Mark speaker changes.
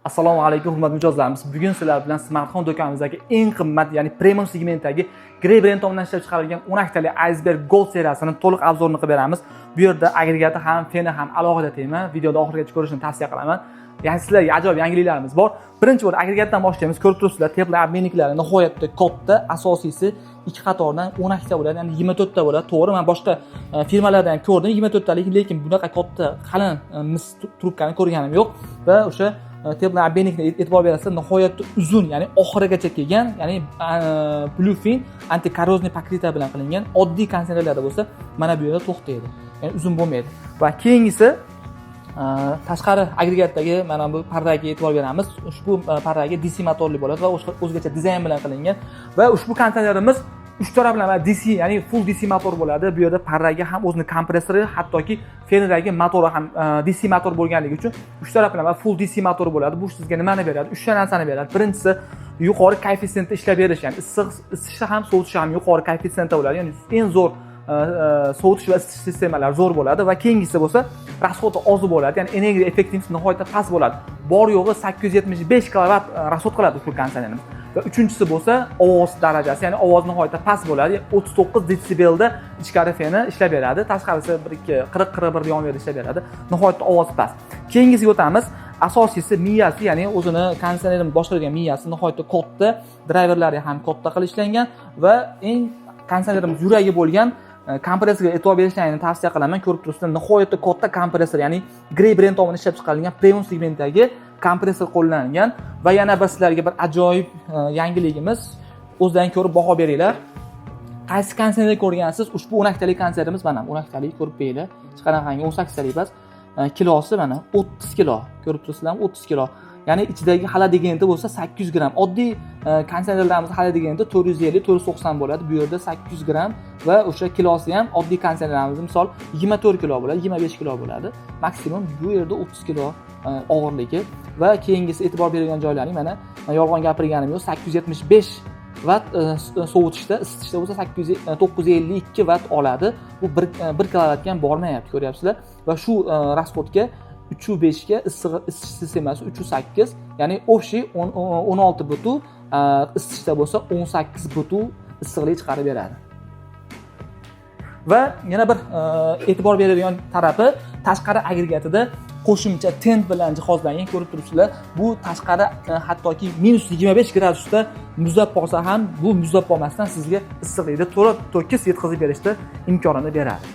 Speaker 1: Assalomu alaykum hurmatli mijozlarimiz. Bugun sizlar bilan smartfon do'konimizdagi eng qimmat, ya'ni premium segmentdagi Grey brend tomonidan ishlab chiqarilgan 10 tali Iceberg Gold seriyasining to'liq obzorini qilib beramiz. Bu yerda agregati ham, feni ham alohida tema. Videoda oxirigacha ko'rishni tavsiya qilaman. Ya'ni sizlarga ajoyib yangiliklarimiz bor. Birinchi bo'lib agregatdan boshlaymiz. Ko'rib turibsizlar, teplar obmenniklari nihoyatda katta, asosiysi ikki qatordan 10 ta bo'ladi, ya'ni 24 ta bo'ladi. To'g'ri, men boshqa firmalardan ham ko'rdim 24 talik, lekin bunaqa katta qalin mis trubkani ko'rganim yo'q va o'sha teplar obmennikni e'tibor berasizlar, nihoyatda uzun, ya'ni oxirigacha kelgan, ya'ni bluefin antikorrozniy pokrita bilan qilingan. Oddiy konseynerlarda bo'lsa, mana bu yerda to'xtaydi. Ya'ni uzun bo'lmaydi. Va keyingisi tashqari agregatdagi mana bu pardaga e'tibor beramiz. Ushbu pardaga DC motorli bo'ladi va o'zgacha dizayn bilan qilingan va ushbu konteynerimiz uch taraflama DC, ya'ni full DC motor bo'ladi. Bu yerda pardaga ham o'zining kompressori, hattoki fenidagi motori ham DC motor bo'lganligi uchun uch taraflama full DC motor bo'ladi. Bu sizga nimani beradi? 3 ta narsani beradi. Birinchisi, yuqori koeffitsiyentda ishlab berish, ya'ni isishi ham sovutishi ham yuqori koeffitsiyentda bo'ladi. Ya'ni eng zo'r sovutish va isitish sistemalari zo'r bo'ladi va keyingisi bo'lsa rasxodi oz bo'ladi, ya'ni energiya effektivligi nihoyatda past bo'ladi. Bor yo'g'i 875 kilovatt rasxod qiladi ushbu konseynerimiz. Va uchinchisi bo'lsa ovoz darajasi, ya'ni ovoz nihoyatda past bo'ladi. 39 desibelda ichkari feni ishlab beradi, tashqarisi 40-41 yon berib ishlab beradi. Nihoyatda ovoz past. Keyingisiga o'tamiz. Asosiysi miyasi, ya'ni o'zini konseynerni boshqaradigan miyasi nihoyatda katta, driverlari ham katta qilib ishlangan va eng konseynerimiz yuragi bo'lgan kompressorga e'tibor berishlarini tavsiya qilaman. Ko'rib turibsizlar, nihoyatda katta kompressor, ya'ni Grey brend tomonidan ishlab chiqarilgan premium segmentdagi kompressor qo'llanilgan va yana bir sizlarga bir ajoyib yangiligimiz, o'zidan ko'rib baho beringlar. Qaysi konseynerni ko'rgansiz? Ushbu 10 talik konseynerimiz mana 10 talik ko'rib beringlar. Hech qanaqangi 18 talik emas. Kilosi mana 30 kilo. Ko'rib turibsizlarmi? 30 kilo. Ya'ni ichidagi xaladigenti bo'lsa 800 gram. Oddiy konseynerlarimiz xaladigenti 450-490 bo'ladi. Bu yerda 800 gram va o'sha kilosi ham oddiy konseynerlarimiz misol 24 kilo bo'ladi, 25 kilo bo'ladi. Maksimum bu yerda 30 kilo og'irligi va keyingisi e'tibor berilgan joylari mana yolg'on gapirganim yo'q, 875 vatt sovutishda, isitishda bo'lsa 952 vatt oladi. Bu 1 kilovattga ham bormayapti, ko'ryapsizlar. Va shu rasxodga 3.5 ga isitish sistemasi 3.8, ya'ni общий 16 butu, isitishda bo'lsa 18 butu issiqlik chiqarib beradi. Va yana bir e'tibor beradigan tarafi, tashqari agregatida qo'shimcha tent bilan jihozlangan. Ko'rib turibsizlar, bu tashqari hattoki -25 gradusda muzlab qolsa ham bu muzlab qolmasdan sizga issiqlikni to'la to'kis yetkazib berishda imkonini beradi.